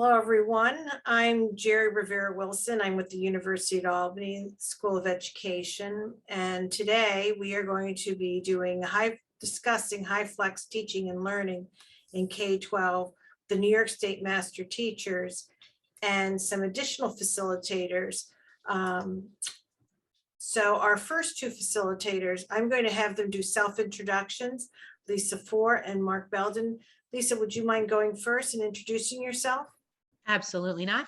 Hello, everyone. I'm Jerry Rivera Wilson. I'm with the University of Albany School of Education. And today we are going to be discussing HyFlex teaching and learning in K-12, the New York State master teachers, and some additional facilitators. So our first two facilitators, I'm going to have them do self-introductions, Lisa Ford and Mark Belden. Lisa, would you mind going first and introducing yourself? Absolutely not.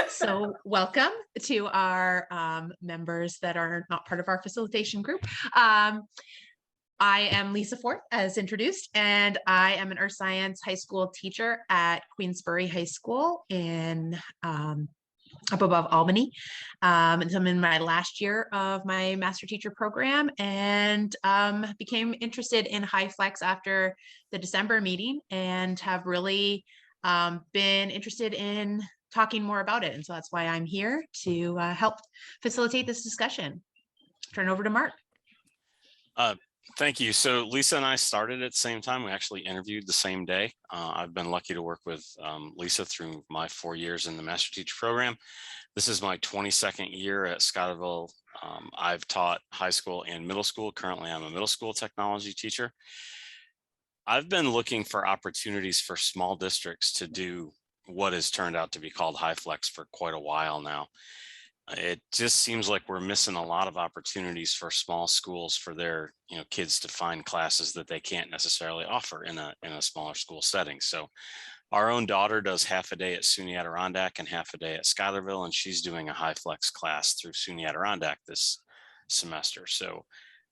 So welcome to our members that are not part of our facilitation group. I am Lisa Ford, as introduced, and I am an earth science high school teacher at Queensbury High School in up above Albany. And so I'm in my last year of my master teacher program and became interested in HyFlex after the December meeting and have really been interested in talking more about it. And so that's why I'm here to help facilitate this discussion. Turn over to Mark. Thank you. So Lisa and I started at the same time. We actually interviewed the same day. I've been lucky to work with Lisa through my 4 years in the master teacher program. This is my 22nd year at Scottsville. I've taught high school and middle school. Currently, I'm a middle school technology teacher. I've been looking for opportunities for small districts to do what has turned out to be called HyFlex for quite a while now. It just seems like we're missing a lot of opportunities for small schools for their kids to find classes that they can't necessarily offer in a smaller school setting. So our own daughter does half a day at SUNY Adirondack and half a day at Schuylerville, and she's doing a HyFlex class through SUNY Adirondack this semester. So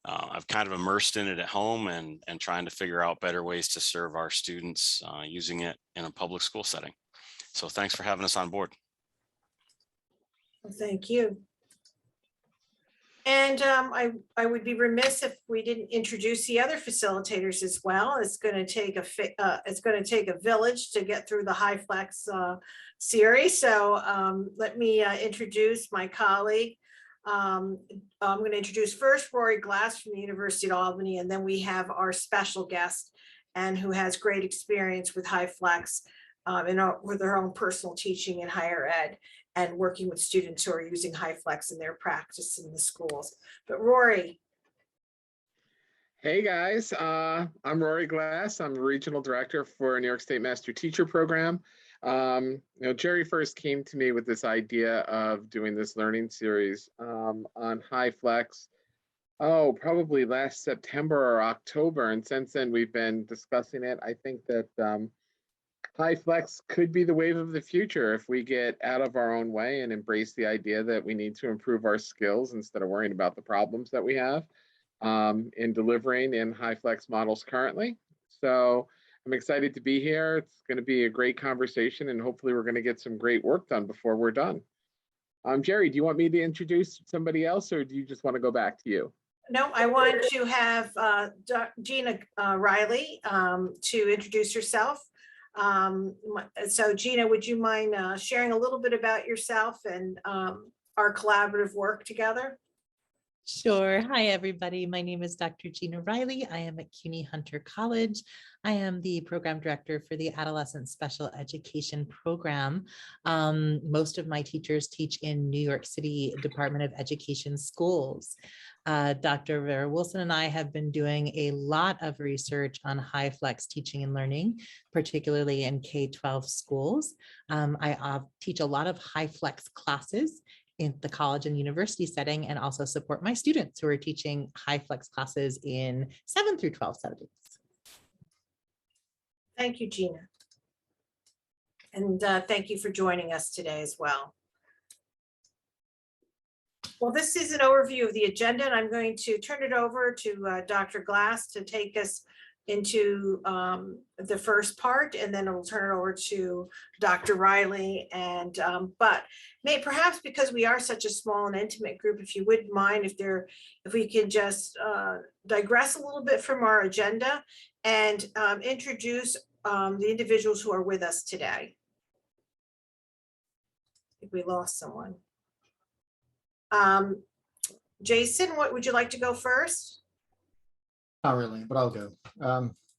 I've kind of immersed in it at home and trying to figure out better ways to serve our students using it in a public school setting. So thanks for having us on board. Well, thank you. And I would be remiss if we didn't introduce the other facilitators as well. It's going to take a village to get through the HyFlex series. So let me introduce my colleague. I'm going to introduce first Rory Glass from the University of Albany, and then we have our special guest and who has great experience with HyFlex with her own personal teaching in higher ed and working with students who are using HyFlex in their practice in the schools. But Rory. Hey guys, I'm Rory Glass. I'm the Regional Director for New York State Master Teacher Program. Jerry first came to me with this idea of doing this learning series on HyFlex, probably last September or October. And since then we've been discussing it. I think that HyFlex could be the wave of the future if we get out of our own way and embrace the idea that we need to improve our skills instead of worrying about the problems that we have in delivering in HyFlex models currently. So I'm excited to be here. It's going to be a great conversation and hopefully we're going to get some great work done before we're done. Jerry, do you want me to introduce somebody else or do you just want to go back to you? No, I want to have Gina Riley to introduce herself. So Gina, would you mind sharing a little bit about yourself and our collaborative work together? Sure. Hi, everybody. My name is Dr. Gina Riley. I am at CUNY Hunter College. I am the program director for the Adolescent Special Education Program. Most of my teachers teach in New York City Department of Education schools. Dr. Vera Wilson and I have been doing a lot of research on HyFlex teaching and learning, particularly in K-12 schools. I teach a lot of HyFlex classes in the college and university setting, and also support my students who are teaching HyFlex classes in 7 through 12 settings. Thank you, Gina. And thank you for joining us today as well. Well, this is an overview of the agenda, and I'm going to turn it over to Dr. Glass to take us into the first part, and then I'll turn it over to Dr. Riley. And but perhaps because we are such a small and intimate group, if you wouldn't mind, if we could just digress a little bit from our agenda and introduce the individuals who are with us today. I think we lost someone. Jason, what would you like to go first? Not really, but I'll go.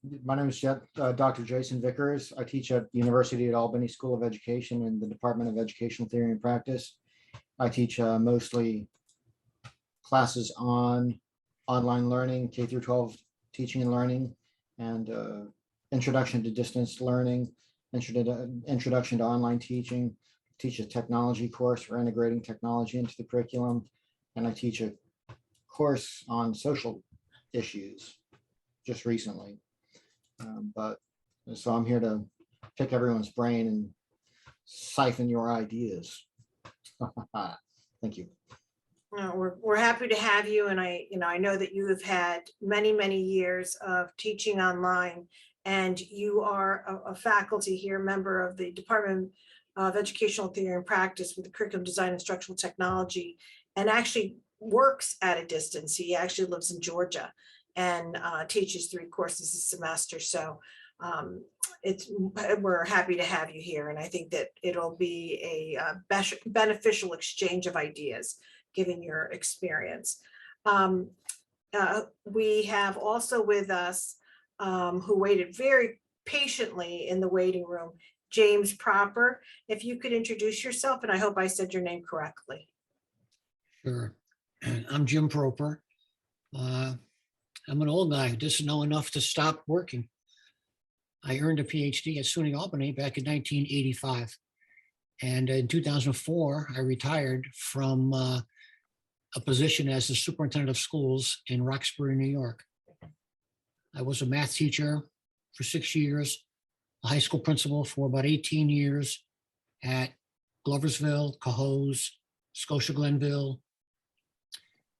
My name is Dr. Jason Vickers. I teach at the University at Albany School of Education in the Department of Educational Theory and Practice. I teach mostly classes on online learning, K through 12 teaching and learning, and introduction to distance learning, introduction to online teaching. Teach a technology course for integrating technology into the curriculum, and I teach a course on social issues just recently. But so I'm here to pick everyone's brain and siphon your ideas. Thank you. We're happy to have you, and I know that you have had many years of teaching online, and you are a faculty here, member of the Department of Educational Theory and Practice with the Curriculum Design and Instructional Technology, and actually works at a distance. He actually lives in Georgia and teaches 3 courses a semester. So we're happy to have you here, and I think that it'll be a beneficial exchange of ideas given your experience. We have also with us, who waited very patiently in the waiting room, James Proper. If you could introduce yourself, and I hope I said your name correctly. Sure. I'm Jim Proper. I'm an old guy who doesn't know enough to stop working. I earned a PhD at SUNY Albany back in 1985. And in 2004, I retired from a position as the superintendent of schools in Roxbury, New York. I was a math teacher for 6 years, a high school principal for about 18 years at Gloversville, Cohoes, Scotia Glenville,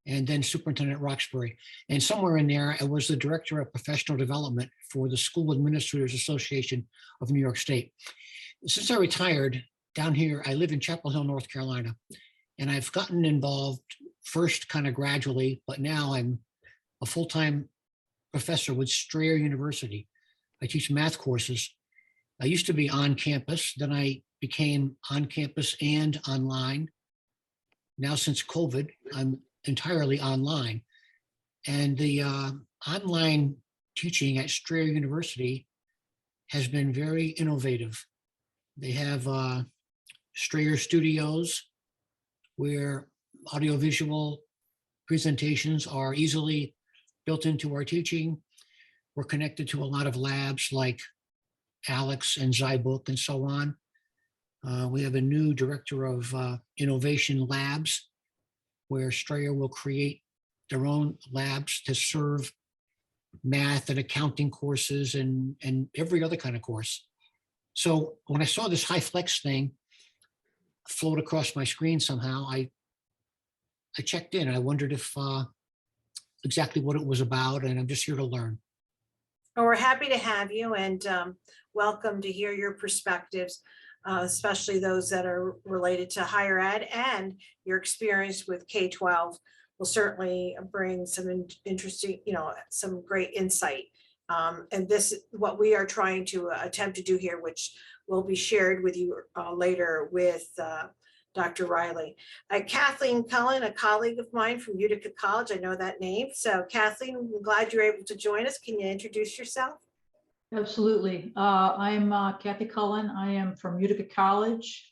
and then superintendent at Roxbury. And somewhere in there, I was the director of professional development for the School Administrators Association of New York State. Since I retired down here, I live in Chapel Hill, North Carolina, and I've gotten involved first kind of gradually, but now I'm a full-time professor with Strayer University. I teach math courses. I used to be on campus, then I became on campus and online. Now since COVID, I'm entirely online. And the online teaching at Strayer University has been very innovative. They have Strayer Studios where audiovisual presentations are easily built into our teaching. We're connected to a lot of labs like Alex and Zybook and so on. We have a new director of innovation labs where Strayer will create their own labs to serve math and accounting courses and every other kind of course. So when I saw this HyFlex thing float across my screen somehow, I checked in. I wondered if exactly what it was about, and I'm just here to learn. Well, we're happy to have you, and welcome to hear your perspectives, especially those that are related to higher ed, and your experience with K-12 will certainly bring some interesting, some great insight. And this is what we are trying to attempt to do here, which will be shared with you later with Dr. Riley. Kathleen Cullen, a colleague of mine from Utica College, I know that name. So Kathleen, I'm glad you're able to join us. Can you introduce yourself? Absolutely. I'm Kathy Cullen. I am from Utica College.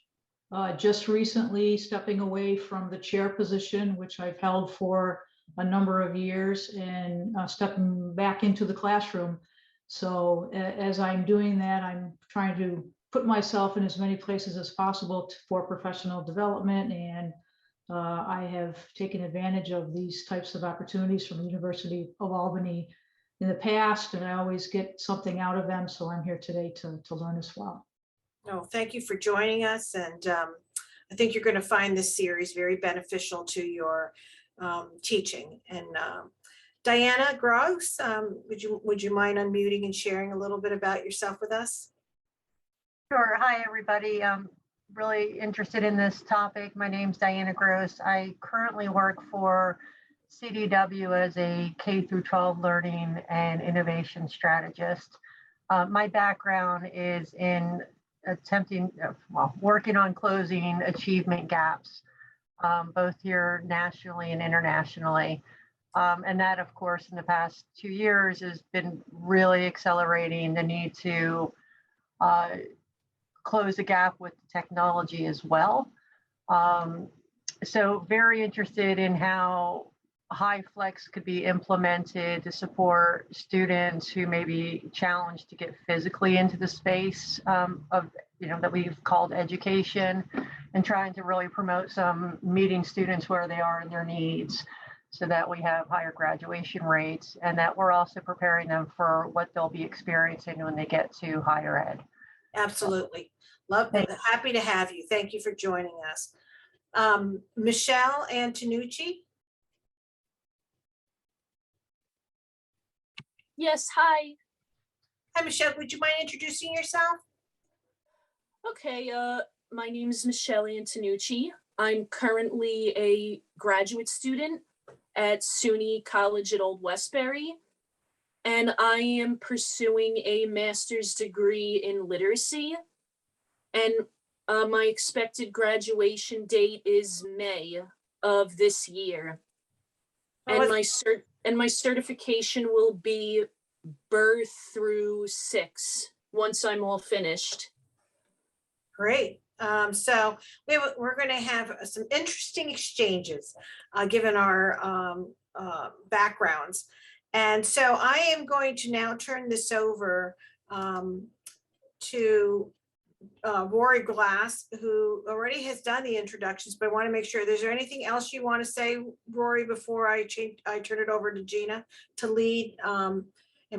Just recently stepping away from the chair position, which I've held for a number of years, and stepping back into the classroom. So as I'm doing that, I'm trying to put myself in as many places as possible for professional development. And I have taken advantage of these types of opportunities from the University of Albany in the past, and I always get something out of them. So I'm here today to learn as well. Oh, thank you for joining us. And I think you're going to find this series very beneficial to your teaching. And Diana Gross, would you mind unmuting and sharing a little bit about yourself with us? Sure. Hi, everybody. I'm really interested in this topic. My name's Diana Gross. I currently work for CDW as a K through 12 learning and innovation strategist. My background is in working on closing achievement gaps, both here nationally and internationally. And that, of course, in the past 2 years has been really accelerating the need to close the gap with technology as well. So very interested in how HyFlex could be implemented to support students who may be challenged to get physically into the space of, that we've called education, and trying to really promote some meeting students where they are in their needs, so that we have higher graduation rates, and that we're also preparing them for what they'll be experiencing when they get to higher ed. Absolutely. Happy to have you. Thank you for joining us. Michelle Antonucci. Yes, hi. Hi, Michelle. Would you mind introducing yourself? Okay, my name is Michelle Antonucci. I'm currently a graduate student at SUNY College at Old Westbury, and I am pursuing a master's degree in literacy. And my expected graduation date is May of this year. And my certification will be birth through 6 once I'm all finished. Great. So we're going to have some interesting exchanges given our backgrounds. And so I am going to now turn this over to Rory Glass, who already has done the introductions, but I want to make sure, is there anything else you want to say, Rory, before I turn it over to Gina to lead and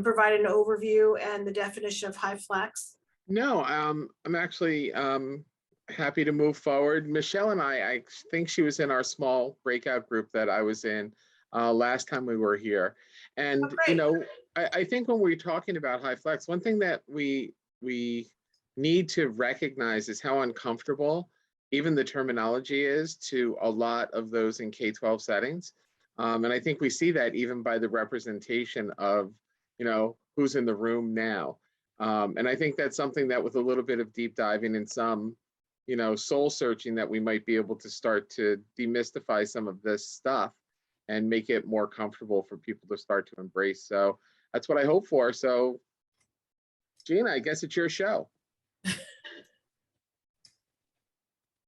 provide an overview and the definition of HyFlex? No, I'm actually happy to move forward. Michelle and I think she was in our small breakout group that I was in last time we were here. And, I think when we're talking about HyFlex, one thing that we need to recognize is how uncomfortable even the terminology is to a lot of those in K-12 settings. And I think we see that even by the representation of, who's in the room now. And I think that's something that with a little bit of deep diving and some, soul searching, that we might be able to start to demystify some of this stuff and make it more comfortable for people to start to embrace. So that's what I hope for. So Gina, I guess it's your show.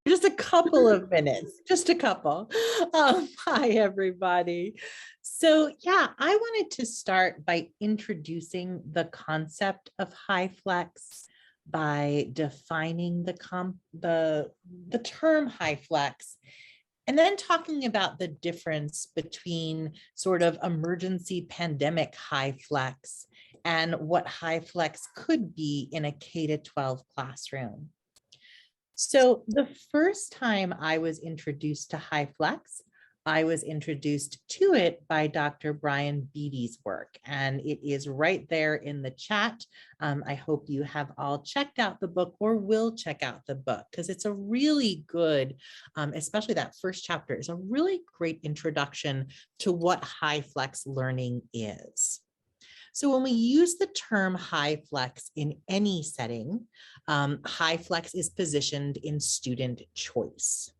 Just a couple of minutes, just a couple. Hi, everybody. So yeah, I wanted to start by introducing the concept of HyFlex by defining the term HyFlex, and then talking about the difference between sort of emergency pandemic HyFlex and what HyFlex could be in a K-12 classroom. So the first time I was introduced to HyFlex, I was introduced to it by Dr. Brian Beatty's work, and it is right there in the chat. I hope you have all checked out the book or will check out the book, because it's a really good, especially that first chapter is a really great introduction to what HyFlex learning is. So when we use the term HyFlex in any setting, HyFlex is positioned in student choice.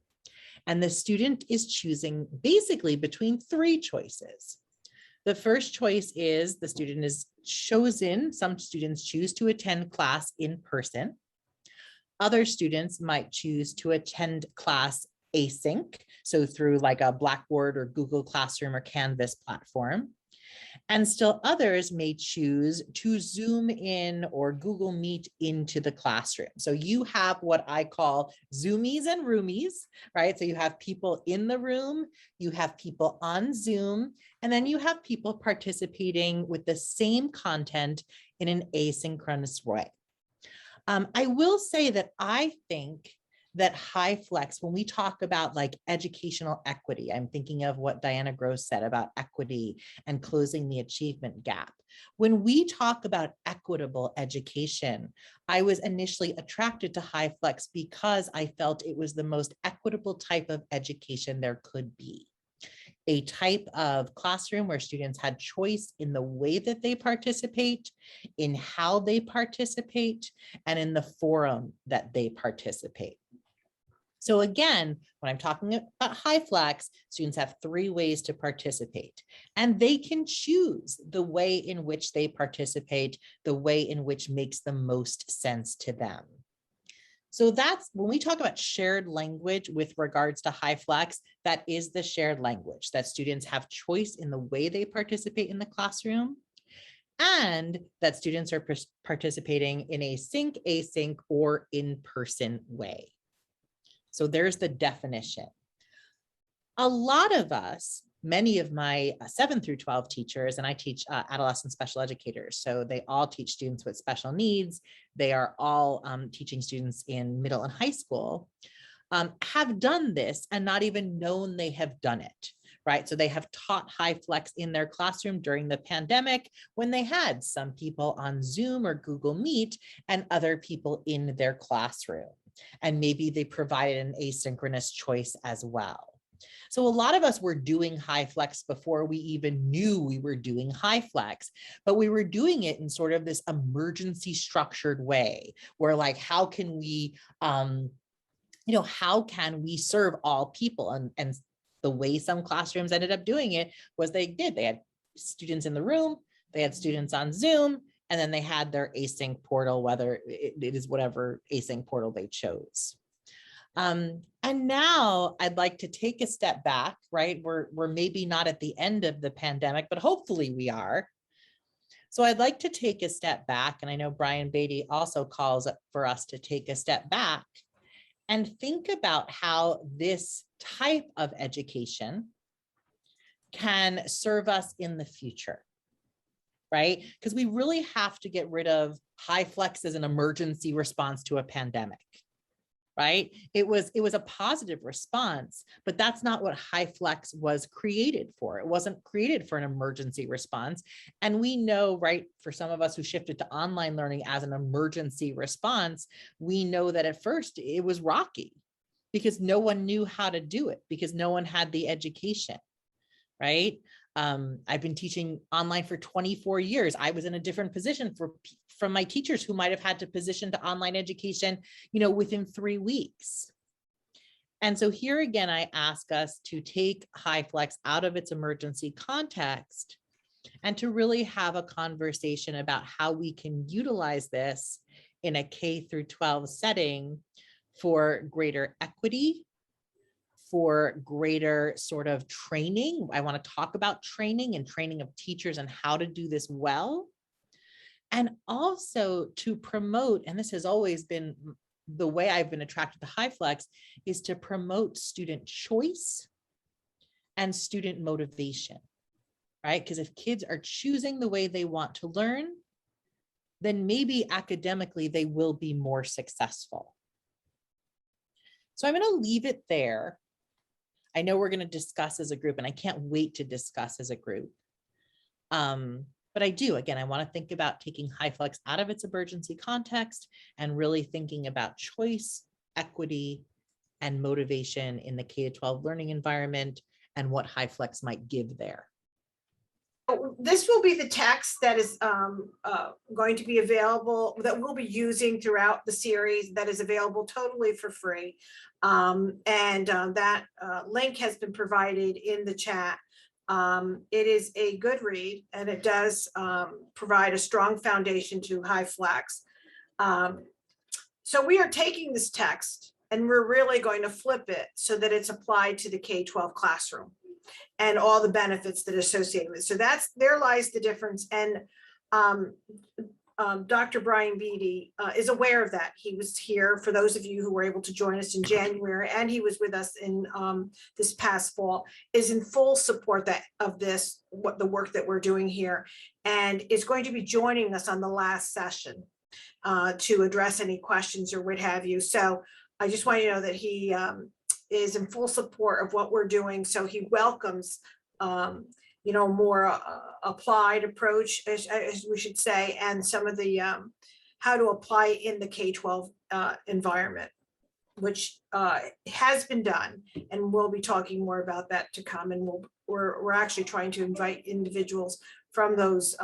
And the student is choosing basically between 3 choices. The first choice is the student is chosen. Some students choose to attend class in person. Other students might choose to attend class async, so through like a Blackboard or Google Classroom or Canvas platform. And still others may choose to Zoom in or Google Meet into the classroom. So you have what I call Zoomies and Roomies, right? So you have people in the room, you have people on Zoom, and then you have people participating with the same content in an asynchronous way. I will say that I think that HyFlex, when we talk about like educational equity, I'm thinking of what Diana Gross said about equity and closing the achievement gap. When we talk about equitable education, I was initially attracted to HyFlex because I felt it was the most equitable type of education there could be. A type of classroom where students had choice in the way that they participate, in how they participate, and in the forum that they participate. So again, when I'm talking about HyFlex, students have 3 ways to participate, and they can choose the way in which they participate, the way in which makes the most sense to them. So that's when we talk about shared language with regards to HyFlex, that is the shared language, that students have choice in the way they participate in the classroom, and that students are participating in a sync, async, or in-person way. So there's the definition. A lot of us, many of my 7 through 12 teachers, and I teach adolescent special educators, so they all teach students with special needs. They are all teaching students in middle and high school, have done this and not even known they have done it, right? So they have taught HyFlex in their classroom during the pandemic when they had some people on Zoom or Google Meet and other people in their classroom. And maybe they provided an asynchronous choice as well. So a lot of us were doing HyFlex before we even knew we were doing HyFlex, but we were doing it in sort of this emergency structured way where, like, how can we, how can we serve all people? And the way some classrooms ended up doing it was they had students in the room, they had students on Zoom, and then they had their async portal, whether it is whatever async portal they chose. And now I'd like to take a step back, right? We're maybe not at the end of the pandemic, but hopefully we are. So I'd like to take a step back, and I know Brian Beatty also calls for us to take a step back and think about how this type of education can serve us in the future, right? Because we really have to get rid of HyFlex as an emergency response to a pandemic, right? It was a positive response, but that's not what HyFlex was created for. It wasn't created for an emergency response. And we know, right, for some of us who shifted to online learning as an emergency response, we know that at first it was rocky because no one knew how to do it, because no one had the education, right? I've been teaching online for 24 years. I was in a different position from my teachers who might have had to position to online education, within 3 weeks. And so here again, I ask us to take HyFlex out of its emergency context and to really have a conversation about how we can utilize this in a K through 12 setting for greater equity, for greater sort of training. I want to talk about training and training of teachers and how to do this well. And also to promote, and this has always been the way I've been attracted to HyFlex, is to promote student choice and student motivation, right? Because if kids are choosing the way they want to learn, then maybe academically they will be more successful. So I'm going to leave it there. I know we're going to discuss as a group, and I can't wait to discuss as a group. But I do, again, I want to think about taking HyFlex out of its emergency context and really thinking about choice, equity, and motivation in the K-12 learning environment and what HyFlex might give there. This will be the text that is going to be available, that we'll be using throughout the series, that is available totally for free. That link has been provided in the chat. It is a good read, and it does provide a strong foundation to HyFlex. So we are taking this text and we're really going to flip it so that it's applied to the K-12 classroom and all the benefits that are associated with it. So there lies the difference. And Dr. Brian Beatty is aware of that. He was here, for those of you who were able to join us in January, and he was with us in this past fall, is in full support of this, the work that we're doing here, and is going to be joining us on the last session to address any questions or what have you. So I just want you to know that he is in full support of what we're doing. So he welcomes, more applied approach, as we should say, and some of the how to apply in the K-12 environment, which has been done, and we'll be talking more about that to come. And we're actually trying to invite individuals from those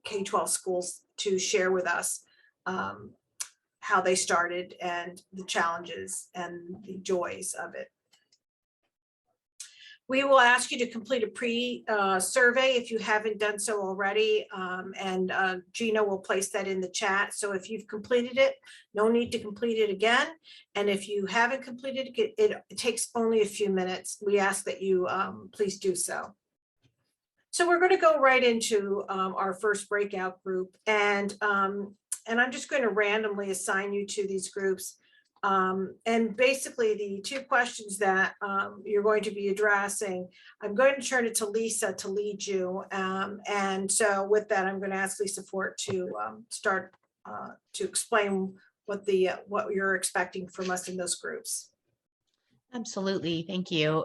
K-12 schools to share with us how they started and the challenges and the joys of it. We will ask you to complete a pre-survey if you haven't done so already, and Gina will place that in the chat. So if you've completed it, no need to complete it again. And if you haven't completed it, it takes only a few minutes. We ask that you please do so. So we're going to go right into our first breakout group, and I'm just going to randomly assign you to these groups. And basically the two questions that you're going to be addressing, I'm going to turn it to Lisa to lead you. And so with that, I'm going to ask Lisa Fort to start to explain what you're expecting from us in those groups. Absolutely. Thank you.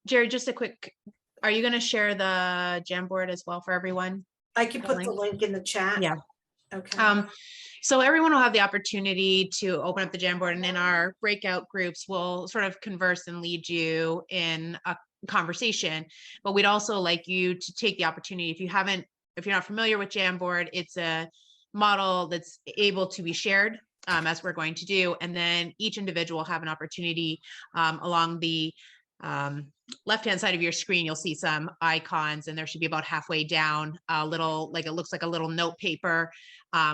Jerry, just a quick, are you going to share the Jamboard as well for everyone? I can put the link in the chat. Yeah. Okay. So everyone will have the opportunity to open up the Jamboard, and in our breakout groups, we'll sort of converse and lead you in a conversation. But we'd also like you to take the opportunity, if you're not familiar with Jamboard, it's a model that's able to be shared, as we're going to do. And then each individual will have an opportunity along the left-hand side of your screen. You'll see some icons, and there should be about halfway down a little, like it looks like a little note paper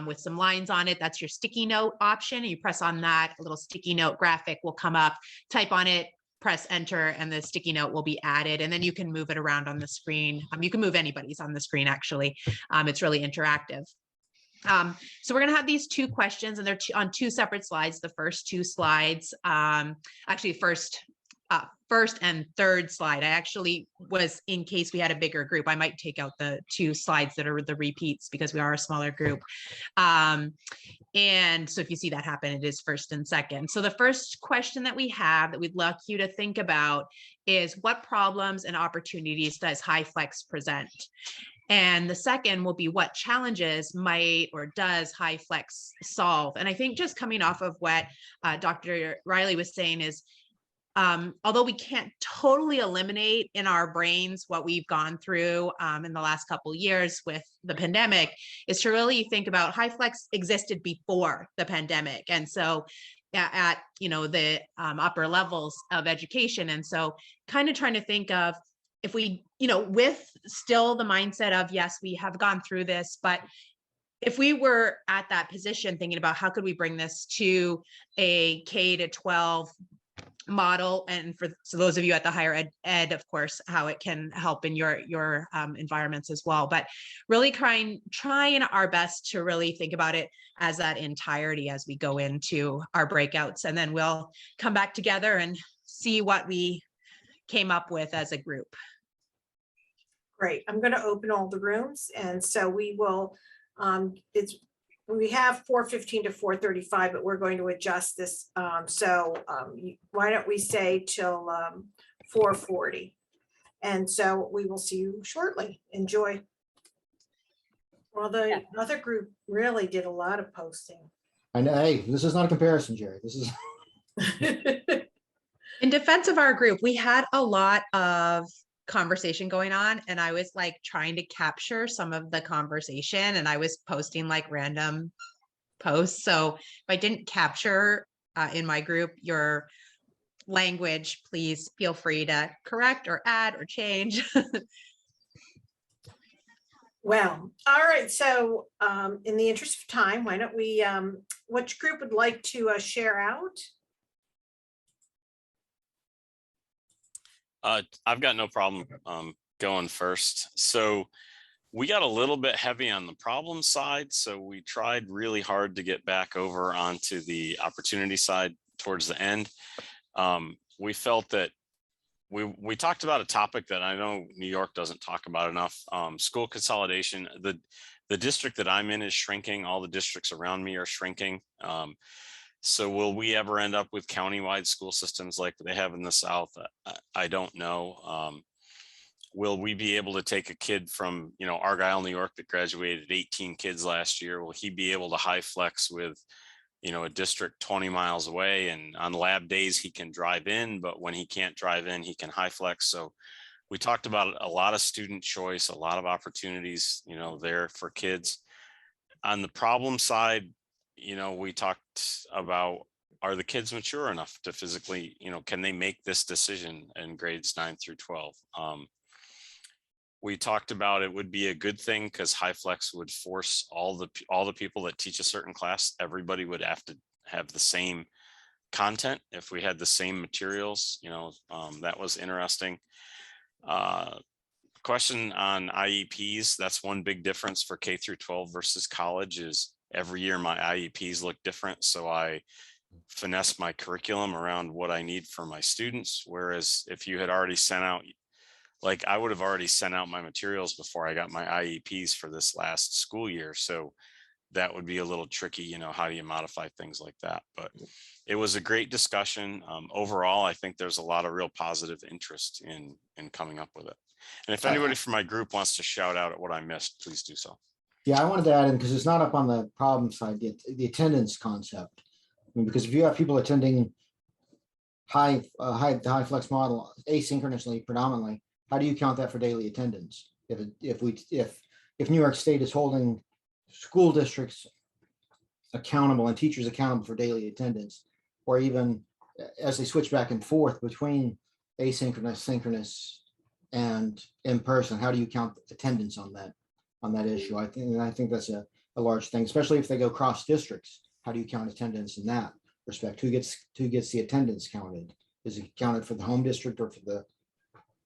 with some lines on it. That's your sticky note option. You press on that, a little sticky note graphic will come up, type on it, press enter, and the sticky note will be added. And then you can move it around on the screen. You can move anybody's on the screen, actually. It's really interactive. So we're going to have these two questions, and they're on two separate slides. The first two slides, actually first and third slide, I actually was, in case we had a bigger group, I might take out the two slides that are the repeats because we are a smaller group. And so if you see that happen, it is first and second. So the first question that we have that we'd like you to think about is, what problems and opportunities does HyFlex present? And the second will be, what challenges might or does HyFlex solve? And I think just coming off of what Dr. Riley was saying is, although we can't totally eliminate in our brains what we've gone through in the last couple of years with the pandemic, is to really think about HyFlex existed before the pandemic. And so at the upper levels of education. And so kind of trying to think of, if we, with still the mindset of, yes, we have gone through this, but if we were at that position thinking about how could we bring this to a K-12 model, and so those of you at the higher ed, of course, how it can help in your environments as well. But really trying our best to really think about it as that entirety as we go into our breakouts, and then we'll come back together and see what we came up with as a group. Great. I'm going to open all the rooms, and so we will. We have 4:15 to 4:35, but we're going to adjust this. Why don't we say till 4:40? And so we will see you shortly. Enjoy. Well, the other group really did a lot of posting. I know, hey, this is not a comparison, Jerry. This is. In defense of our group, we had a lot of conversation going on, and I was like trying to capture some of the conversation, and I was posting like random posts. So if I didn't capture in my group your language, please feel free to correct or add or change. Well, all right. So in the interest of time, why don't we, which group would like to share out? I've got no problem going first. So we got a little bit heavy on the problem side. So we tried really hard to get back over onto the opportunity side towards the end. We felt that we talked about a topic that I know New York doesn't talk about enough, school consolidation. The district that I'm in is shrinking. All the districts around me are shrinking. So will we ever end up with countywide school systems like they have in the South? I don't know. Will we be able to take a kid from, Argyle, New York that graduated 18 kids last year? Will he be able to HyFlex with, a district 20 miles away, and on lab days he can drive in, but when he can't drive in, he can HyFlex. So we talked about a lot of student choice, a lot of opportunities, there for kids. On the problem side, we talked about, are the kids mature enough to physically, can they make this decision in grades 9 through 12? We talked about it would be a good thing because HyFlex would force all the people that teach a certain class, everybody would have to have the same content if we had the same materials. That was interesting. Question on IEPs. That's one big difference for K through 12 versus college is every year my IEPs look different. So I finesse my curriculum around what I need for my students. Whereas if you had already sent out, like I would have already sent out my materials before I got my IEPs for this last school year. So that would be a little tricky, how do you modify things like that? But it was a great discussion. Overall, I think there's a lot of real positive interest in coming up with it. And if anybody from my group wants to shout out at what I missed, please do so. Yeah, I wanted to add in, because it's not up on the problem side, the attendance concept. I mean, because if you have people attending the HyFlex model asynchronously predominantly, how do you count that for daily attendance? If New York State is holding school districts accountable and teachers accountable for daily attendance, or even as they switch back and forth between asynchronous, synchronous, and in person, how do you count attendance on that issue? I think that's a large thing, especially if they go cross districts. How do you count attendance in that respect? Who gets the attendance counted? Is it counted for the home district or for the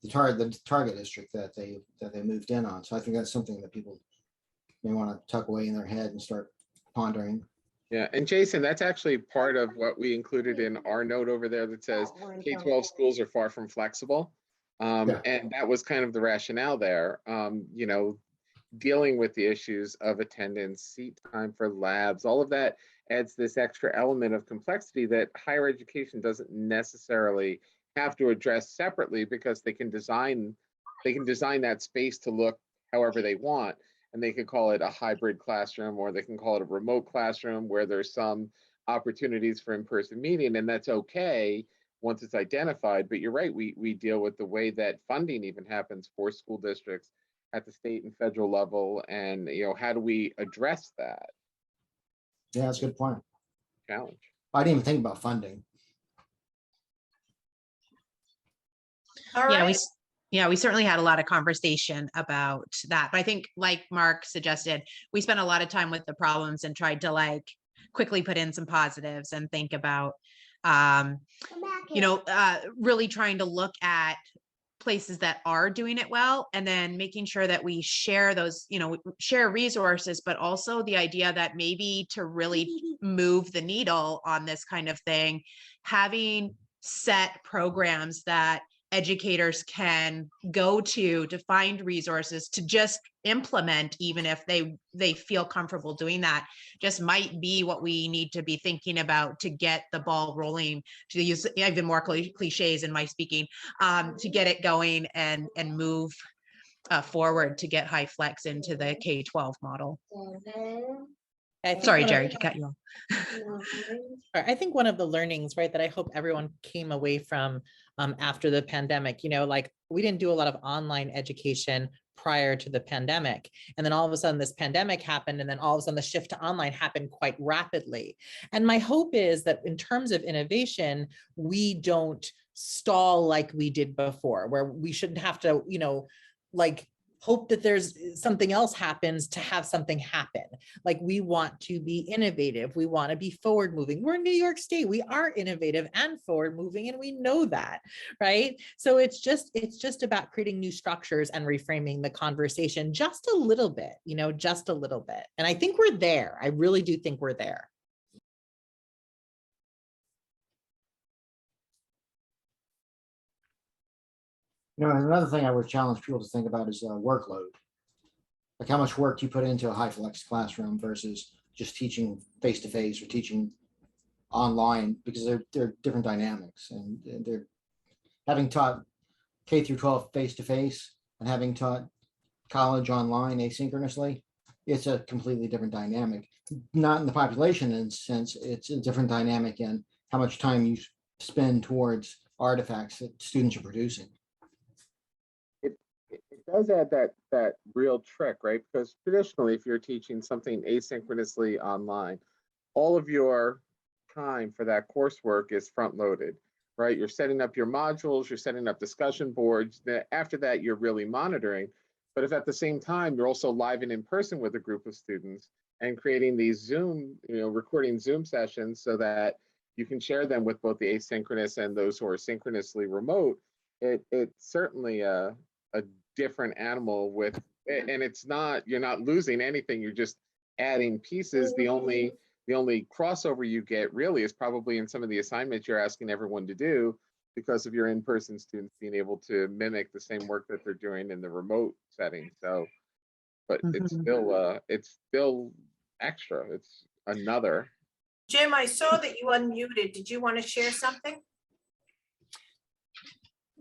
target district that they moved in on? So I think that's something that people may want to tuck away in their head and start pondering. Yeah, and Jason, that's actually part of what we included in our note over there that says K-12 schools are far from flexible. And that was kind of the rationale there, dealing with the issues of attendance, seat time for labs, all of that adds this extra element of complexity that higher education doesn't necessarily have to address separately, because they can design that space to look however they want. And they could call it a hybrid classroom, or they can call it a remote classroom where there's some opportunities for in-person meeting, and that's okay once it's identified. But you're right, we deal with the way that funding even happens for school districts at the state and federal level, and how do we address that? Yeah, that's a good point. Challenge. I didn't even think about funding. All right. We certainly had a lot of conversation about that. But I think, like Mark suggested, we spent a lot of time with the problems and tried to quickly put in some positives and think about, really trying to look at places that are doing it well, and then making sure that we share those, share resources, but also the idea that maybe to really move the needle on this kind of thing, having set programs that educators can go to find resources to just implement, even if they feel comfortable doing that, just might be what we need to be thinking about to get the ball rolling, to use even more cliches in my speaking, to get it going and move forward to get HyFlex into the K-12 model. Sorry, Jerry, to cut you off. I think one of the learnings, right, that I hope everyone came away from after the pandemic, we didn't do a lot of online education prior to the pandemic. And then all of a sudden this pandemic happened, and then all of a sudden the shift to online happened quite rapidly. And my hope is that in terms of innovation, we don't stall like we did before, where we shouldn't have to, hope that there's something else happens to have something happen. We want to be innovative. We want to be forward moving. We're in New York State. We are innovative and forward moving, and we know that, right? So it's just about creating new structures and reframing the conversation just a little bit, just a little bit. And I think we're there. I really do think we're there. Another thing I would challenge people to think about is workload. How much work you put into a HyFlex classroom versus just teaching face-to-face or teaching online, because they're different dynamics. And they're having taught K through 12 face-to-face and having taught college online asynchronously, it's a completely different dynamic. Not in the population in a sense, it's a different dynamic in how much time you spend towards artifacts that students are producing. It does add that real trick, right? Because traditionally, if you're teaching something asynchronously online, all of your time for that coursework is front loaded, right? You're setting up your modules, you're setting up discussion boards. After that, you're really monitoring. But if at the same time, you're also live and in person with a group of students and creating these Zoom, recording Zoom sessions so that you can share them with both the asynchronous and those who are synchronously remote, it's certainly a different animal with, and it's not, you're not losing anything, you're just adding pieces. The only crossover you get really is probably in some of the assignments you're asking everyone to do because of your in-person students being able to mimic the same work that they're doing in the remote setting. So, but it's still extra. It's another. Jim, I saw that you unmuted. Did you want to share something?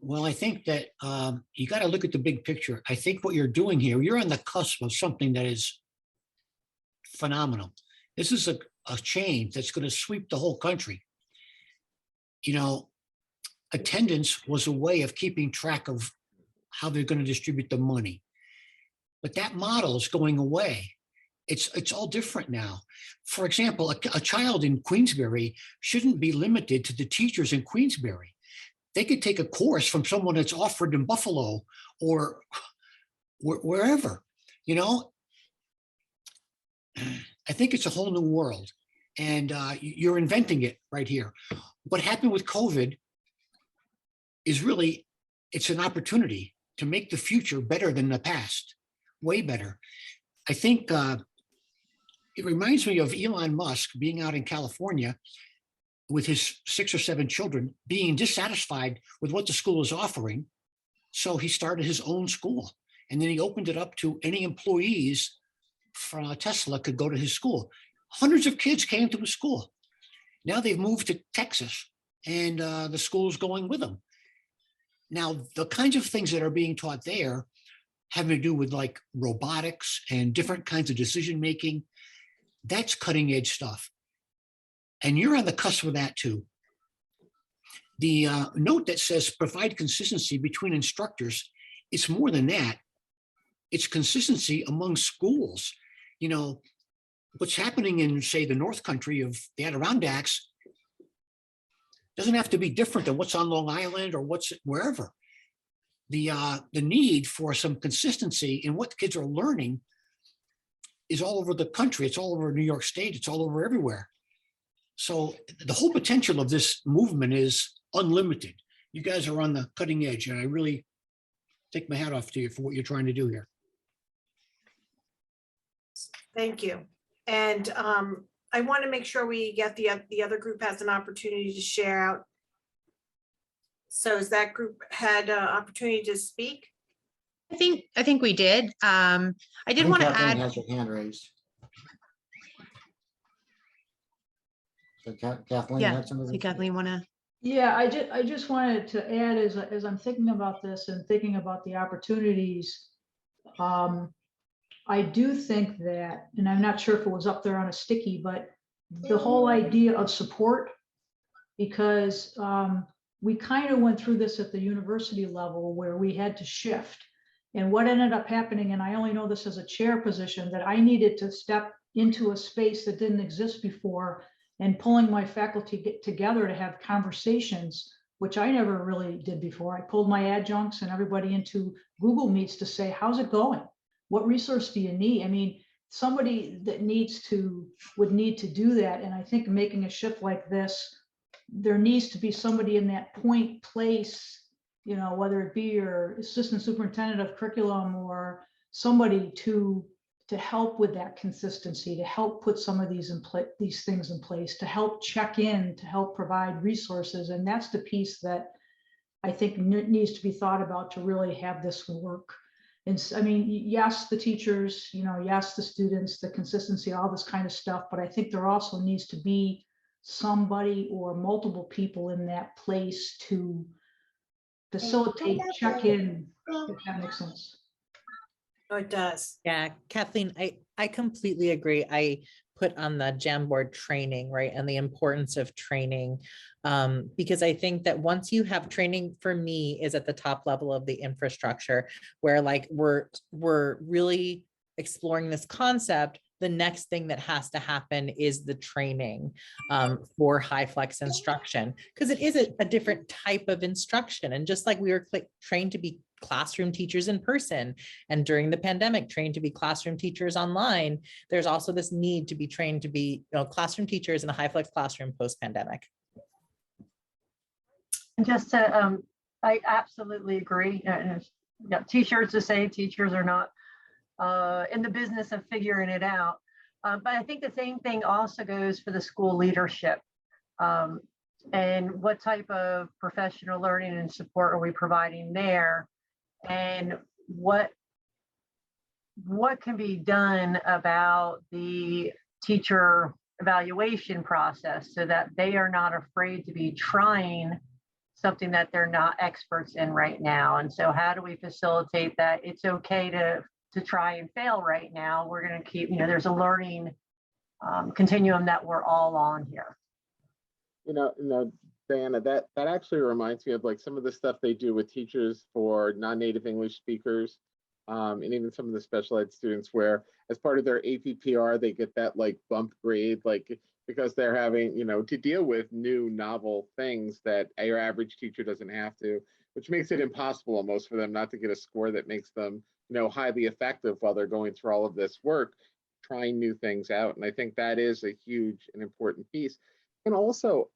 Well, I think that you got to look at the big picture. I think what you're doing here, you're on the cusp of something that is phenomenal. This is a change that's going to sweep the whole country. Attendance was a way of keeping track of how they're going to distribute the money. But that model is going away. It's all different now. For example, a child in Queensbury shouldn't be limited to the teachers in Queensbury. They could take a course from someone that's offered in Buffalo or wherever, I think it's a whole new world, and you're inventing it right here. What happened with COVID is really, it's an opportunity to make the future better than the past, way better. I think it reminds me of Elon Musk being out in California with his 6 or 7 children, being dissatisfied with what the school is offering. So he started his own school, and then he opened it up to any employees from Tesla could go to his school. Hundreds of kids came to his school. Now they've moved to Texas, and the school is going with them. Now, the kinds of things that are being taught there having to do with like robotics and different kinds of decision-making, that's cutting edge stuff. And you're on the cusp of that too. The note that says provide consistency between instructors, it's more than that. It's consistency among schools. What's happening in, say, the North Country of the Adirondacks doesn't have to be different than what's on Long Island or what's wherever. The need for some consistency in what kids are learning is all over the country. It's all over New York State. It's all over everywhere. So the whole potential of this movement is unlimited. You guys are on the cutting edge, and I really take my hat off to you for what you're trying to do here. Thank you. And I want to make sure we get the other group has an opportunity to share out. So has that group had an opportunity to speak? I think we did. I did want to Kathleen add. has her hand raised. So Kathleen, you Yeah, had something to say? Kathleen, want to? Yeah, I just wanted to add as I'm thinking about this and thinking about the opportunities, I do think that, and I'm not sure if it was up there on a sticky, but the whole idea of support, because we kind of went through this at the university level where we had to shift. And what ended up happening, and I only know this as a chair position, that I needed to step into a space that didn't exist before and pulling my faculty together to have conversations, which I never really did before. I pulled my adjuncts and everybody into Google Meets to say, how's it going? What resource do you need? I mean, somebody that would need to do that. And I think making a shift like this, there needs to be somebody in that point place, whether it be your assistant superintendent of curriculum or somebody to help with that consistency, to help put some of these things in place, to help check in, to help provide resources. And that's the piece that I think needs to be thought about to really have this work. And I mean, yes, the teachers, yes, the students, the consistency, all this kind of stuff, but I think there also needs to be somebody or multiple people in that place to facilitate, check in, if that makes sense. Oh, it does. Yeah, Kathleen, I completely agree. I put on the Jamboard training, right? And the importance of training. Because I think that once you have training, for me, is at the top level of the infrastructure, where like we're really exploring this concept. The next thing that has to happen is the training for HyFlex instruction, because it is a different type of instruction. And just like we were trained to be classroom teachers in person, and during the pandemic trained to be classroom teachers online, there's also this need to be trained to be classroom teachers in a HyFlex classroom post-pandemic. And just to, I absolutely agree. Yeah, t-shirts to say teachers are not in the business of figuring it out. But I think the same thing also goes for the school leadership. And what type of professional learning and support are we providing there? And what can be done about the teacher evaluation process so that they are not afraid to be trying something that they're not experts in right now? And so how do we facilitate that? It's okay to try and fail right now. We're going to keep, there's a learning continuum that we're all on here. Diana, that actually reminds me of like some of the stuff they do with teachers for non-native English speakers, and even some of the special ed students, where as part of their APPR, they get that like bump grade, like because they're having, to deal with new novel things that your average teacher doesn't have to, which makes it impossible almost for them not to get a score that makes them, highly effective while they're going through all of this work, trying new things out. And I think that is a huge and important piece. And also,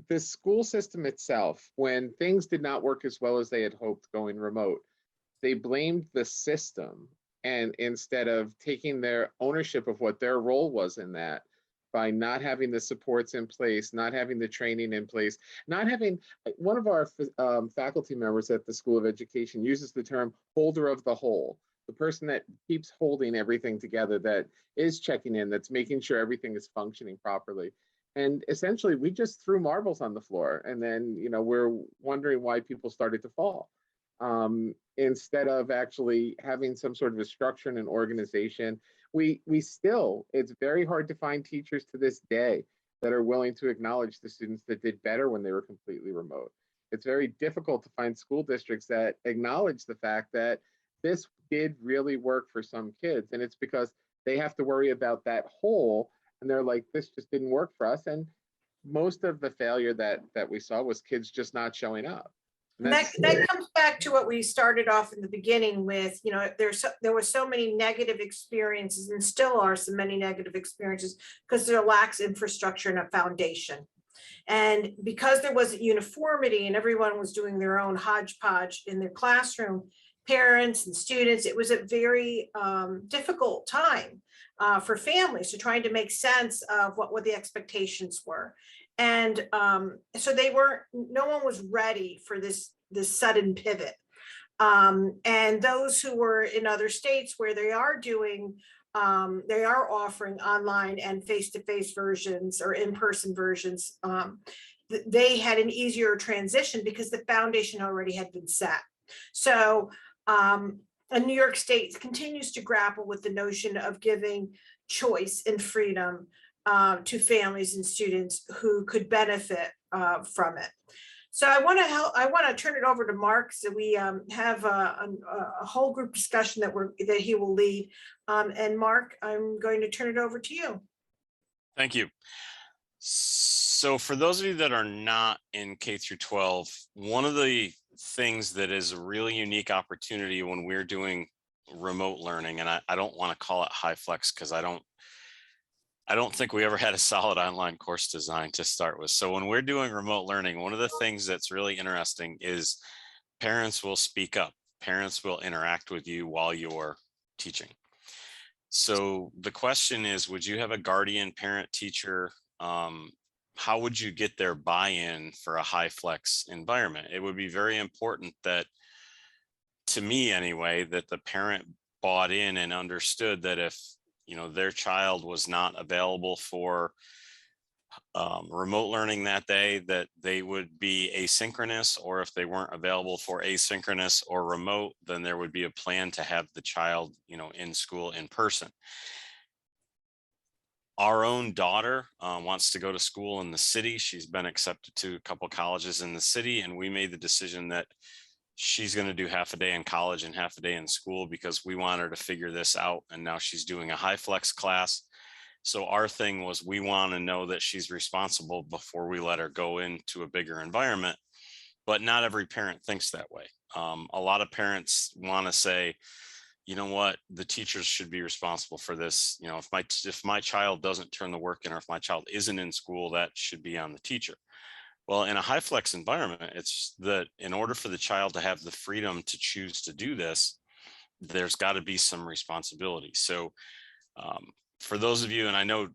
the school system itself, when things did not work as well as they had hoped going remote, they blamed the system, and instead of taking their ownership of what their role was in that, by not having the supports in place, not having the training in place, not having, one of our faculty members at the School of Education uses the term holder of the whole, the person that keeps holding everything together, that is checking in, that's making sure everything is functioning properly. And essentially, we just threw marbles on the floor, and then we're wondering why people started to fall. Instead of actually having some sort of a structure and an organization, we still, it's very hard to find teachers to this day that are willing to acknowledge the students that did better when they were completely remote. It's very difficult to find school districts that acknowledge the fact that this did really work for some kids, and it's because they have to worry about that whole. And they're like, this just didn't work for us. And most of the failure that we saw was kids just not showing up. And that comes back to what we started off in the beginning with, there were so many negative experiences, and still are so many negative experiences, because there lacks infrastructure and a foundation. And because there wasn't uniformity and everyone was doing their own hodgepodge in their classroom, parents and students, it was a very difficult time for families to trying to make sense of what the expectations were. And so no one was ready for this sudden pivot. And those who were in other states where they are offering online and face-to-face versions or in-person versions, they had an easier transition because the foundation already had been set. So and New York State continues to grapple with the notion of giving choice and freedom to families and students who could benefit from it. So I want to turn it over to Mark, so we have a whole group discussion that he will lead. And Mark, I'm going to turn it over to you. Thank you. So for those of you that are not in K through 12, one of the things that is a really unique opportunity when we're doing remote learning, and I don't want to call it HyFlex because I don't think we ever had a solid online course design to start with. So when we're doing remote learning, one of the things that's really interesting is parents will speak up. Parents will interact with you while you're teaching. So the question is, would you have a guardian, parent, teacher? How would you get their buy-in for a HyFlex environment? It would be very important that, to me anyway, that the parent bought in and understood that if their child was not available for remote learning that day, that they would be asynchronous, or if they weren't available for asynchronous or remote, then there would be a plan to have the child in school in person. Our own daughter wants to go to school in the city. She's been accepted to a couple colleges in the city, and we made the decision that she's going to do half a day in college and half a day in school because we want her to figure this out. And now she's doing a HyFlex class. So our thing was, we want to know that she's responsible before we let her go into a bigger environment. But not every parent thinks that way. A lot of parents want to say, you know what, the teachers should be responsible for this. You know, if my child doesn't turn the work in, or if my child isn't in school, that should be on the teacher. Well, in a HyFlex environment, it's that in order for the child to have the freedom to choose to do this, there's got to be some responsibility. So for those of you, and I know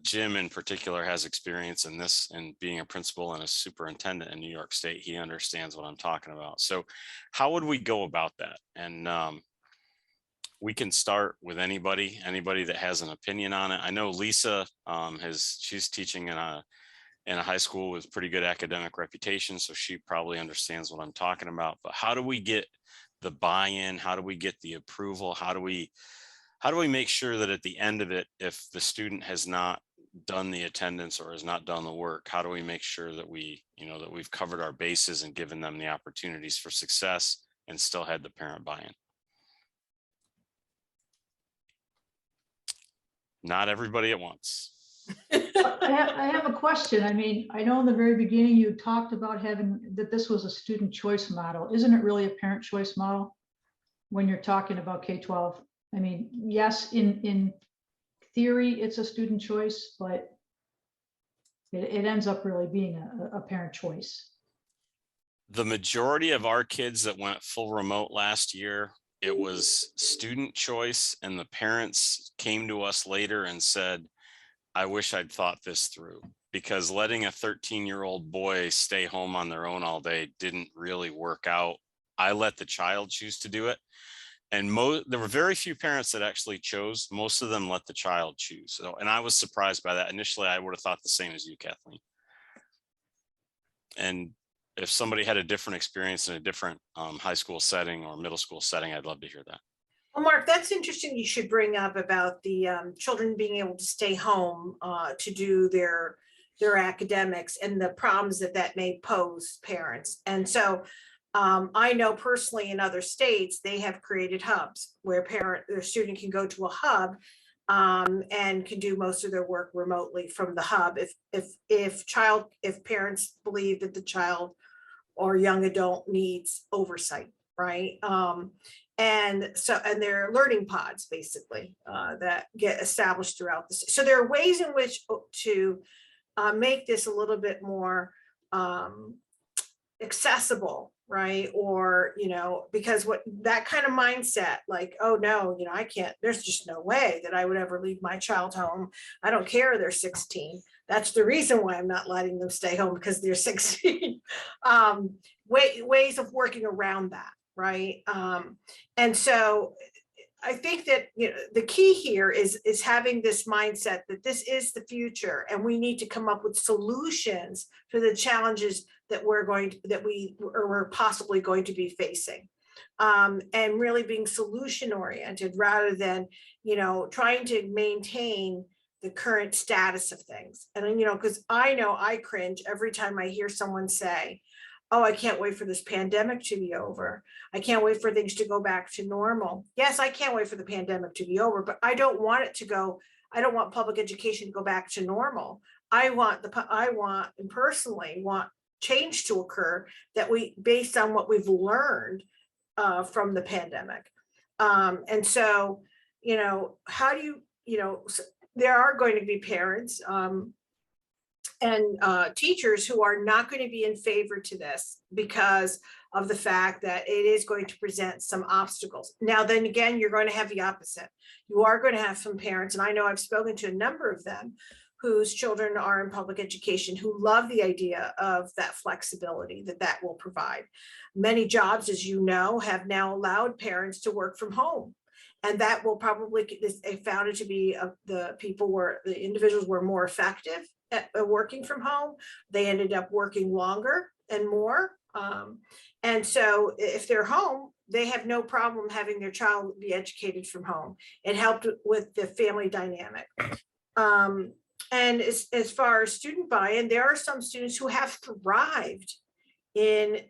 Jim in particular has experience in this, and being a principal and a superintendent in New York State, he understands what I'm talking about. So how would we go about that? And we can start with anybody that has an opinion on it. I know Lisa she's teaching in a high school with pretty good academic reputation, so she probably understands what I'm talking about. But how do we get the buy-in? How do we get the approval? How do we make sure that at the end of it, if the student has not done the attendance or has not done the work, how do we make sure that that we've covered our bases and given them the opportunities for success and still had the parent buy-in? Not everybody at once. I have a question. I mean, I know in the very beginning you talked about that this was a student choice model. Isn't it really a parent choice model when you're talking about K-12? I mean, yes, in theory, it's a student choice, but it ends up really being a parent choice. The majority of our kids that went full remote last year, it was student choice, and the parents came to us later and said, I wish I'd thought this through, because letting a 13-year-old boy stay home on their own all day didn't really work out. I let the child choose to do it. And there were very few parents that actually chose. Most of them let the child choose. So, and I was surprised by that. Initially, I would have thought the same as you, Kathleen. And if somebody had a different experience in a different high school setting or middle school setting, I'd love to hear that. Well, Mark, that's interesting. You should bring up about the children being able to stay home to do their academics and the problems that may pose parents. And so I know personally in other states, they have created hubs where their student can go to a hub and can do most of their work remotely from the hub. If parents believe that the child or young adult needs oversight, right? And there are learning pods basically that get established throughout the city. So there are ways in which to make this a little bit more accessible, right? Or, because that kind of mindset, like, oh no, I can't, there's just no way that I would ever leave my child home. I don't care, they're 16. That's the reason why I'm not letting them stay home, because they're 16. Ways of working around that, right? And so I think that the key here is having this mindset that this is the future, and we need to come up with solutions for the challenges that we're possibly going to be facing, and really being solution oriented rather than trying to maintain the current status of things. And because I know I cringe every time I hear someone say, oh, I can't wait for this pandemic to be over. I can't wait for things to go back to normal. Yes, I can't wait for the pandemic to be over, but I don't want it to go. I don't want public education to go back to normal. I personally want change to occur based on what we've learned from the pandemic. And so, how do there are going to be parents and teachers who are not going to be in favor to this because of the fact that it is going to present some obstacles. Now, then again, you're going to have the opposite. You are going to have some parents, and I know I've spoken to a number of them, whose children are in public education, who love the idea of that flexibility that will provide. Many jobs, as you know, have now allowed parents to work from home. And that will probably, they found it to be the individuals were more effective at working from home. They ended up working longer and more. And so if they're home, they have no problem having their child be educated from home. It helped with the family dynamic. And as far as student buy-in, there are some students who have thrived in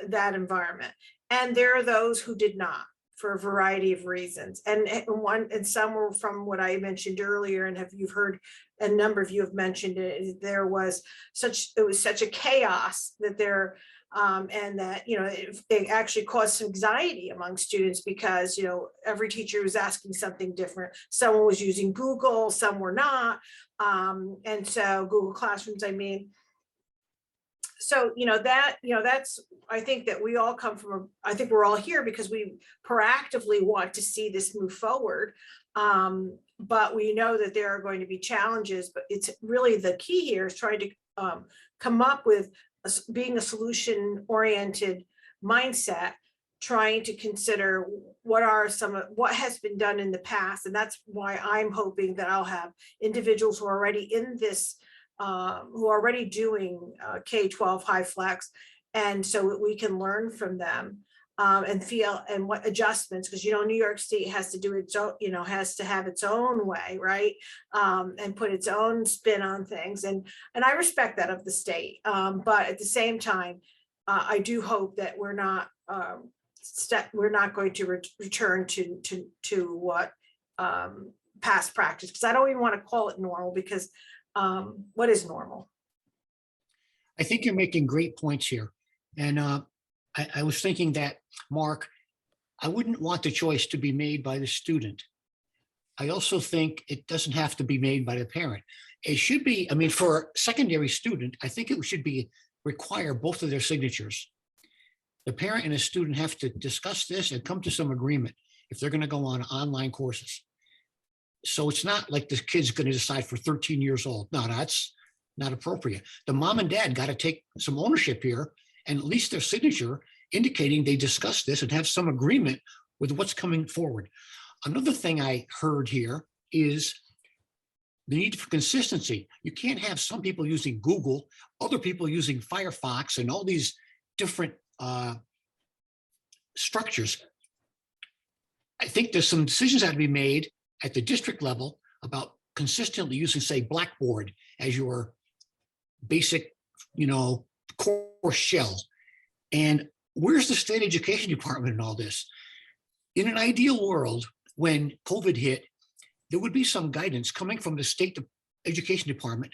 that environment. And there are those who did not for a variety of reasons. And some were from what I mentioned earlier, and you've heard a number of you have mentioned it, it was such a chaos that and that, it actually caused some anxiety among students because, every teacher was asking something different. Someone was using Google, some were not. And so Google Classrooms, I mean, so, that's, I think that we all come from, I think we're all here because we proactively want to see this move forward. But we know that there are going to be challenges, but it's really the key here is trying to come up with being a solution-oriented mindset, trying to consider what has been done in the past. And that's why I'm hoping that I'll have individuals who are already in this, who are already doing K-12 HyFlex. And so we can learn from them and what adjustments, because, New York State has to do its own, has to have its own way, right? And put its own spin on things. And I respect that of the state. But at the same time, I do hope that we're not going to return to what past practice, because I don't even want to call it normal, because what is normal? I think you're making great points here. And I was thinking that, Mark, I wouldn't want the choice to be made by the student. I also think it doesn't have to be made by the parent. It should be, I mean, for a secondary student, I think it should require both of their signatures. The parent and the student have to discuss this and come to some agreement if they're going to go on online courses. So it's not like the kid's going to decide for 13 years old. No, that's not appropriate. The mom and dad got to take some ownership here, and at least their signature indicating they discussed this and have some agreement with what's coming forward. Another thing I heard here is the need for consistency. You can't have some people using Google, other people using Firefox, and all these different structures. I think there's some decisions that have to be made at the district level about consistently using, say, Blackboard as your basic, course shell. And where's the state education department in all this? In an ideal world, when COVID hit, there would be some guidance coming from the state education department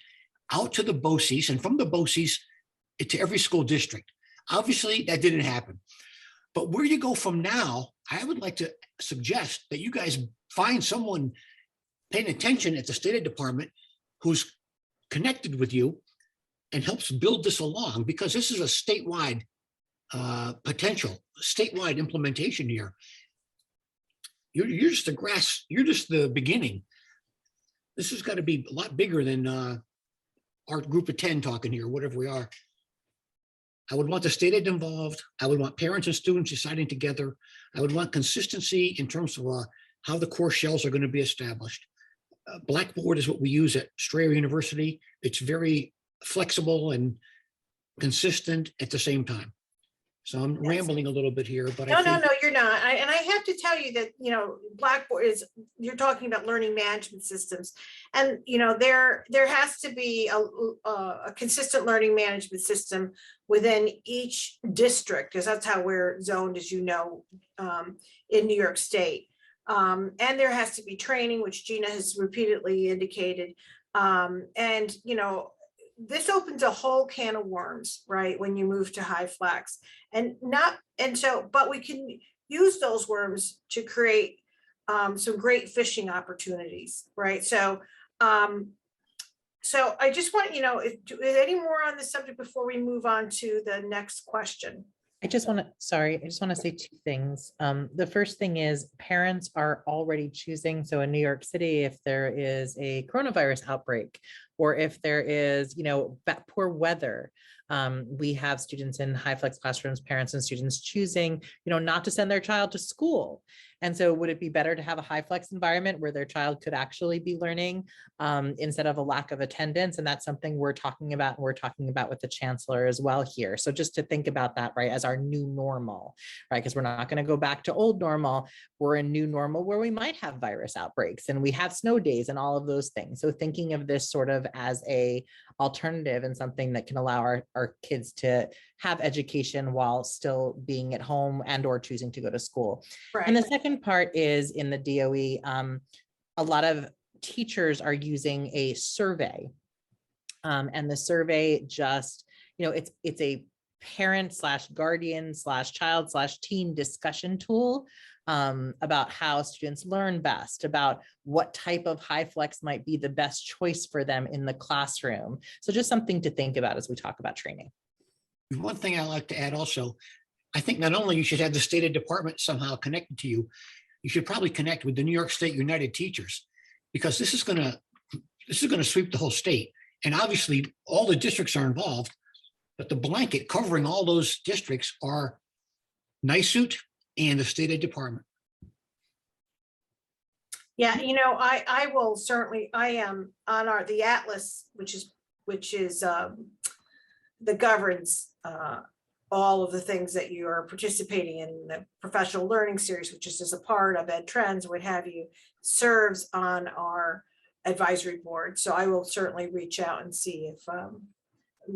out to the BOCES, and from the BOCES to every school district. Obviously, that didn't happen. But where you go from now, I would like to suggest that you guys find someone paying attention at the state department who's connected with you and helps build this along, because this is a statewide potential, statewide implementation here. You're just the beginning. This has got to be a lot bigger than our group of 10 talking here, whatever we are. I would want the state involved. I would want parents and students deciding together. I would want consistency in terms of how the course shells are going to be established. Blackboard is what we use at Strayer University. It's very flexible and consistent at the same time. So I'm rambling a little bit here, but no, you're not. And I have to tell you that, Blackboard you're talking about learning management systems, and, there has to be a consistent learning management system within each district, because that's how we're zoned, as in New York State. And there has to be training, which Gina has repeatedly indicated. And, this opens a whole can of worms, right? When you move to HyFlex, but we can use those worms to create some great fishing opportunities, right? So I just want, is any more on this subject before we move on to the next question? I just want to say two things. The first thing is parents are already choosing. So in New York City, if there is a coronavirus outbreak, or if there is, poor weather, we have students in HyFlex classrooms, parents and students choosing, not to send their child to school. And so would it be better to have a HyFlex environment where their child could actually be learning instead of a lack of attendance? And that's something we're talking about, and we're talking about with the chancellor as well here. So just to think about that, right, as our new normal, right? Because we're not going to go back to old normal. We're a new normal where we might have virus outbreaks and we have snow days and all of those things. So thinking of this sort of as a alternative and something that can allow our kids to have education while still being at home and or choosing to go to school. Right. And the second part is in the DOE, a lot of teachers are using a survey. And the survey just, it's a parent / guardian / child / teen discussion tool about how students learn best, about what type of HyFlex might be the best choice for them in the classroom. So just something to think about as we talk about training. One thing I like to add also, I think not only you should have the state department somehow connected to you, you should probably connect with the New York State United Teachers, because this is going to sweep the whole state. And obviously all the districts are involved, but the blanket covering all those districts are NYSUT and the state ed department. Yeah, I will certainly, I am on the Atlas, which is that governs all of the things that you are participating in the professional learning series, which is as a part of edTrends, what have you, serves on our advisory board. So I will certainly reach out and see if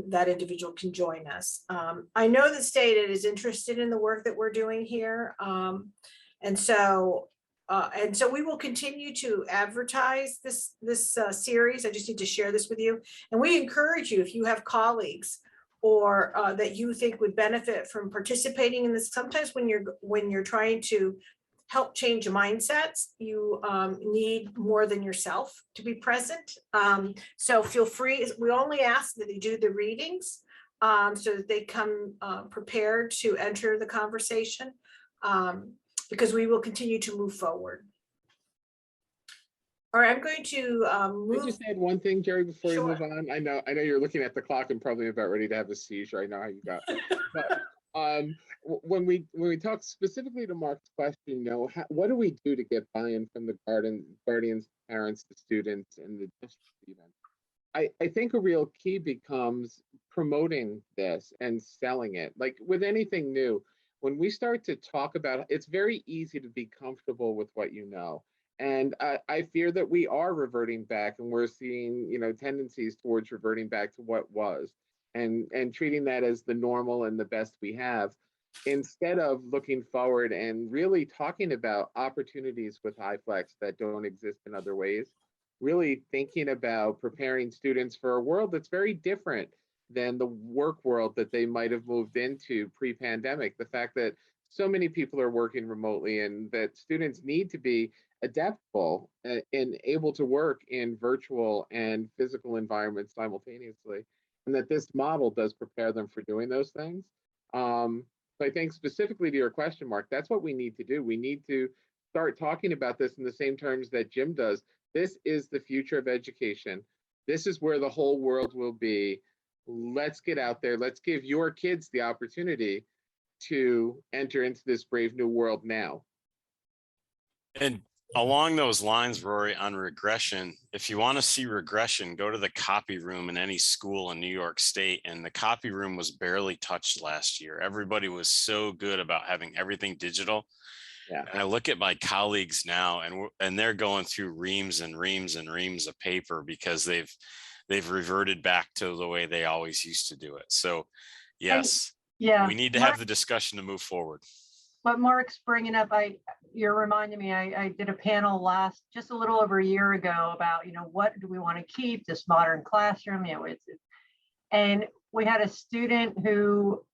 that individual can join us. I know the state is interested in the work that we're doing here. And so we will continue to advertise this series. I just need to share this with you. And we encourage you, if you have colleagues or that you think would benefit from participating in this. Sometimes when you're trying to help change mindsets, you need more than yourself to be present. So feel free. We only ask that they do the readings so that they come prepared to enter the conversation, because we will continue to move forward. All right, I'm going to Can I just add one thing, Jerry, before you move on? I know you're looking at the clock and probably about ready to have a seizure. I know how you got. But when we talk specifically to Mark's question, what do we do to get buy-in from the guardians, parents, the students, and the district even? I think a real key becomes promoting this and selling it. Like with anything new, when we start to talk about it, it's very easy to be comfortable with what you know. And I fear that we are reverting back, and we're seeing, tendencies towards reverting back to what was, and treating that as the normal and the best we have, instead of looking forward and really talking about opportunities with HyFlex that don't exist in other ways. Really thinking about preparing students for a world that's very different than the work world that they might have moved into pre-pandemic. The fact that so many people are working remotely and that students need to be adaptable and able to work in virtual and physical environments simultaneously, and that this model does prepare them for doing those things. So I think specifically to your question, Mark, that's what we need to do. We need to start talking about this in the same terms that Jim does. This is the future of education. This is where the whole world will be. Let's get out there. Let's give your kids the opportunity to enter into this brave new world now. And along those lines, Rory, on regression, if you want to see regression, go to the copy room in any school in New York State. And the copy room was barely touched last year. Everybody was so good about having everything digital. Yeah. And I look at my colleagues now, and they're going through reams and reams and reams of paper because they've reverted back to the way they always used to do it. So yes, we need to have the discussion to move forward. What Mark's bringing up, you're reminding me, I did a panel just a little over a year ago about, what do we want to keep, this modern classroom, and we had a student who,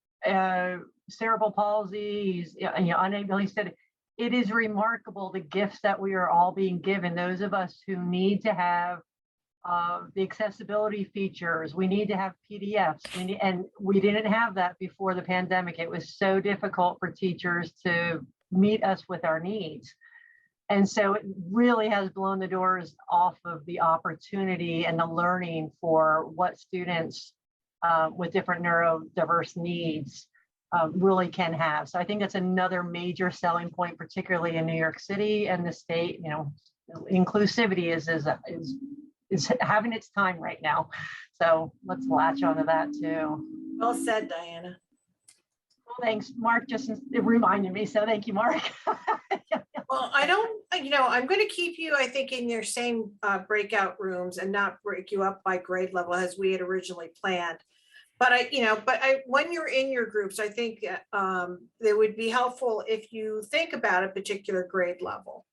cerebral palsy, he's unable, he said, it is remarkable the gifts that we are all being given, those of us who need to have the accessibility features, we need to have PDFs, and we didn't have that before the pandemic. It was so difficult for teachers to meet us with our needs. And so it really has blown the doors off of the opportunity and the learning for what students with different neurodiverse needs really can have. So I think that's another major selling point, particularly in New York City and the state. You know, inclusivity is having its time right now. So let's latch onto that too. Well said, Diana. Well, thanks, Mark. Just it reminded me. So thank you, Mark. Well, I don't, I'm going to keep you, I think, in your same breakout rooms and not break you up by grade level as we had originally planned. But when you're in your groups, I think it would be helpful if you think about a particular grade level,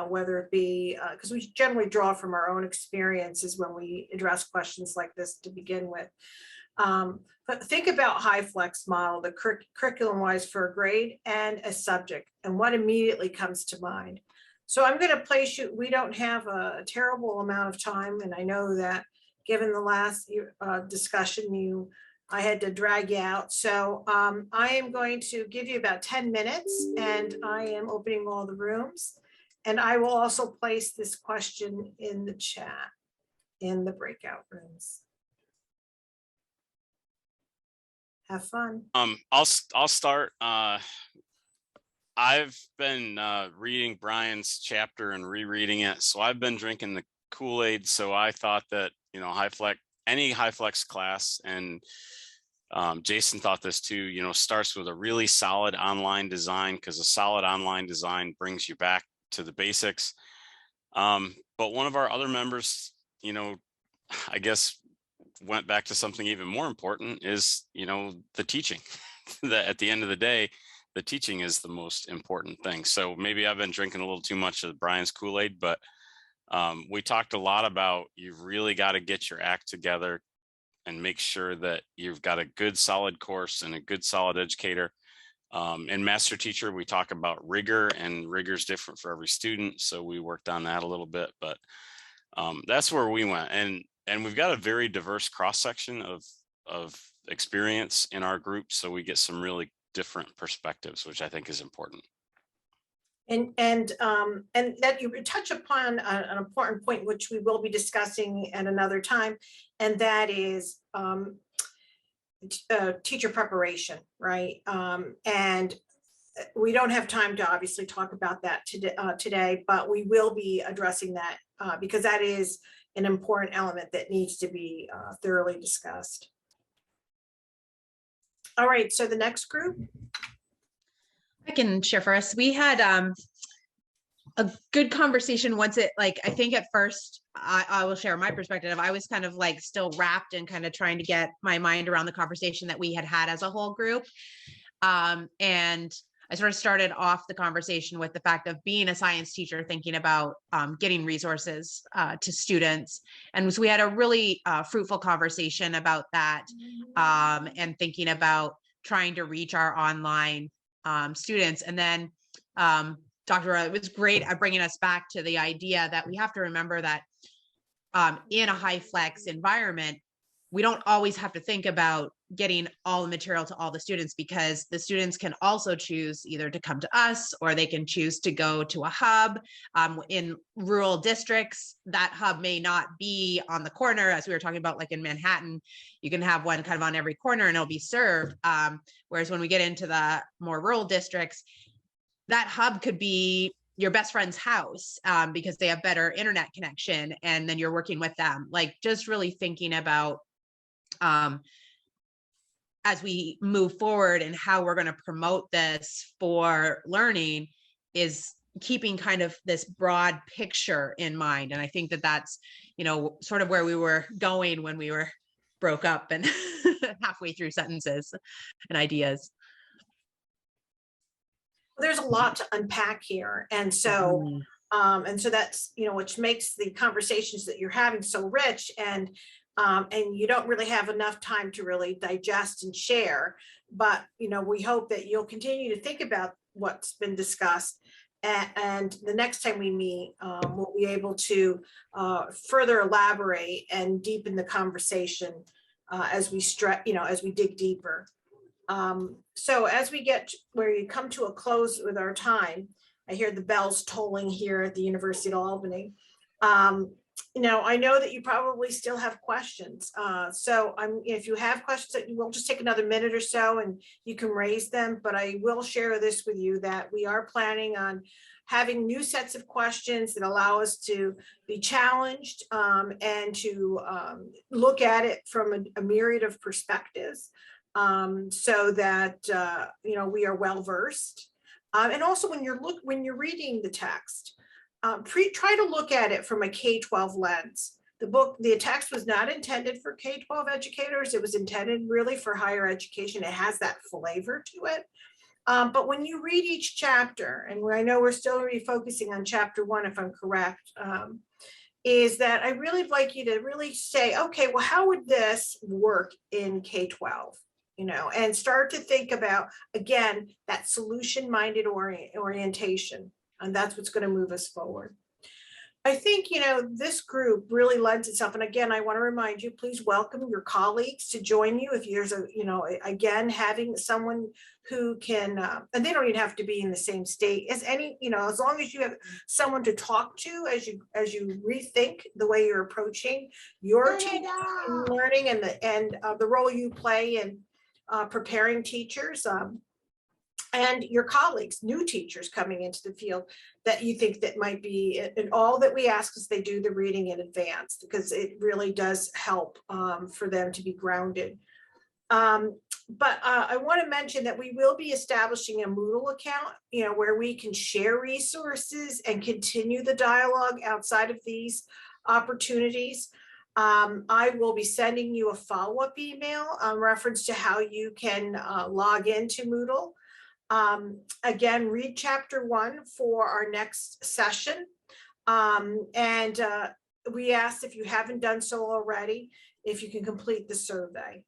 whether it be, because we generally draw from our own experiences when we address questions like this to begin with. But think about HyFlex model, the curriculum wise for a grade and a subject, and what immediately comes to mind. So I'm going to place you, we don't have a terrible amount of time. And I know that given the last discussion, I had to drag you out. So I am going to give you about 10 minutes and I am opening all the rooms. And I will also place this question in the chat in the breakout rooms. Have fun. I'll start. I've been reading Brian's chapter and rereading it, so I've been drinking the Kool-Aid. So I thought that any HyFlex class, and Jason thought this too. Starts with a really solid online design, because a solid online design brings you back to the basics. But one of our other members, I guess, went back to something even more important is, the teaching. That at the end of the day, the teaching is the most important thing. So maybe I've been drinking a little too much of Brian's Kool-Aid, but we talked a lot about you've really got to get your act together and make sure that you've got a good solid course and a good solid educator. In Master Teacher, we talk about rigor, and rigor is different for every student. So we worked on that a little bit, but that's where we went. And we've got a very diverse cross-section of experience in our group. So we get some really different perspectives, which I think is important. And that you touch upon an important point, which we will be discussing at another time, and that is teacher preparation, right? And we don't have time to obviously talk about that today, but we will be addressing that because that is an important element that needs to be thoroughly discussed. All right, so the next group. I can share for us. We had a good conversation once I think at first, I will share my perspective. I was kind of still wrapped and kind of trying to get my mind around the conversation that we had as a whole group. And I sort of started off the conversation with the fact of being a science teacher, thinking about getting resources to students. And so we had a really fruitful conversation about that and thinking about trying to reach our online students. And then Dr. It was great at bringing us back to the idea that we have to remember that in a HyFlex environment, we don't always have to think about getting all the material to all the students, because the students can also choose either to come to us or they can choose to go to a hub. In rural districts, that hub may not be on the corner, as we were talking about, like in Manhattan, you can have one kind of on every corner and it'll be served. Whereas when we get into the more rural districts, that hub could be your best friend's house because they have better internet connection, and then you're working with them. Just really thinking about as we move forward and how we're going to promote this for learning is keeping kind of this broad picture in mind. And I think that that's, sort of where we were going when we were broke up and halfway through sentences and ideas. There's a lot to unpack here. And so, that's, which makes the conversations that you're having so rich, and you don't really have enough time to really digest and share. But, we hope that you'll continue to think about what's been discussed. And the next time we meet, we'll be able to further elaborate and deepen the conversation as we as we dig deeper. So as we get where you come to a close with our time, I hear the bells tolling here at the University of Albany. I know that you probably still have questions. So if you have questions, we'll just take another minute or so and you can raise them. But I will share this with you that we are planning on having new sets of questions that allow us to be challenged and to look at it from a myriad of perspectives so that, we are well versed. And also when you're reading the text, try to look at it from a K-12 lens. The text was not intended for K-12 educators. It was intended really for higher education. It has that flavor to it. But when you read each chapter, and I know we're still refocusing on chapter 1, if I'm correct, is that I really like you to really say, okay, well, how would this work in K-12? And start to think about, again, that solution-minded orientation. And that's what's going to move us forward. I think, this group really lends itself. And again, I want to remind you, please welcome your colleagues to join you. If there's again, having someone who can, and they don't even have to be in the same state as as long as you have someone to talk to as you rethink the way you're approaching your teaching and learning and the role you play in preparing teachers. And your colleagues, new teachers coming into the field that you think that might be, and all that we ask is they do the reading in advance because it really does help for them to be grounded. But I want to mention that we will be establishing a Moodle account, where we can share resources and continue the dialogue outside of these opportunities. I will be sending you a follow-up email reference to how you can log into Moodle. Again, read chapter 1 for our next session. And we asked, if you haven't done so already, if you can complete the survey.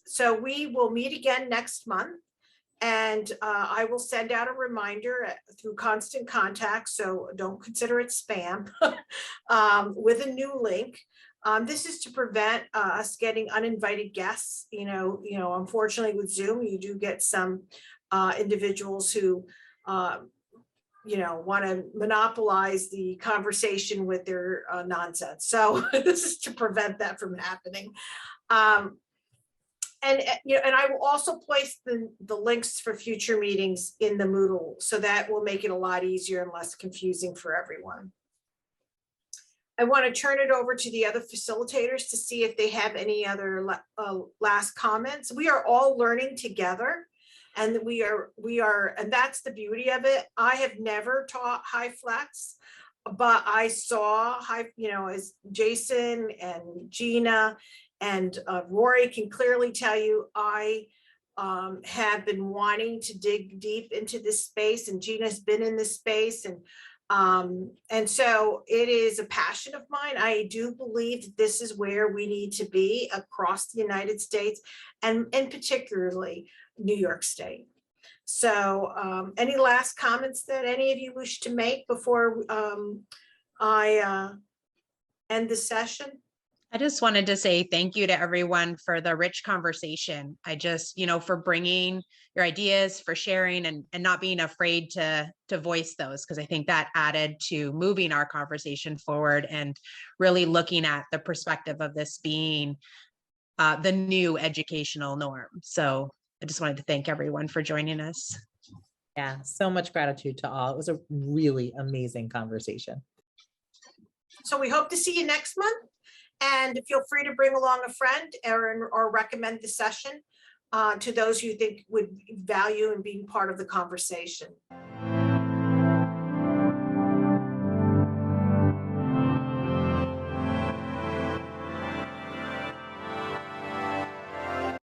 So we will meet again next month. And I will send out a reminder through Constant Contact, so don't consider it spam, with a new link. This is to prevent us getting uninvited guests. Unfortunately with Zoom, you do get some individuals who, want to monopolize the conversation with their nonsense. So this is to prevent that from happening. And I will also place the links for future meetings in the Moodle, so that will make it a lot easier and less confusing for everyone. I want to turn it over to the other facilitators to see if they have any other last comments. We are all learning together, and we are, and that's the beauty of it. I have never taught HyFlex, but I saw as Jason and Gina and Rory can clearly tell you, I have been wanting to dig deep into this space, and Gina's been in this space, and so it is a passion of mine. I do believe that this is where we need to be across the United States, and particularly New York State. So any last comments that any of you wish to make before I end the session? I just wanted to say thank you to everyone for the rich conversation. I just, for bringing your ideas, for sharing and not being afraid to voice those, because I think that added to moving our conversation forward and really looking at the perspective of this being the new educational norm. So I just wanted to thank everyone for joining us. Yeah, so much gratitude to all. It was a really amazing conversation. So we hope to see you next month. And feel free to bring along a friend or recommend the session to those you think would value in being part of the conversation.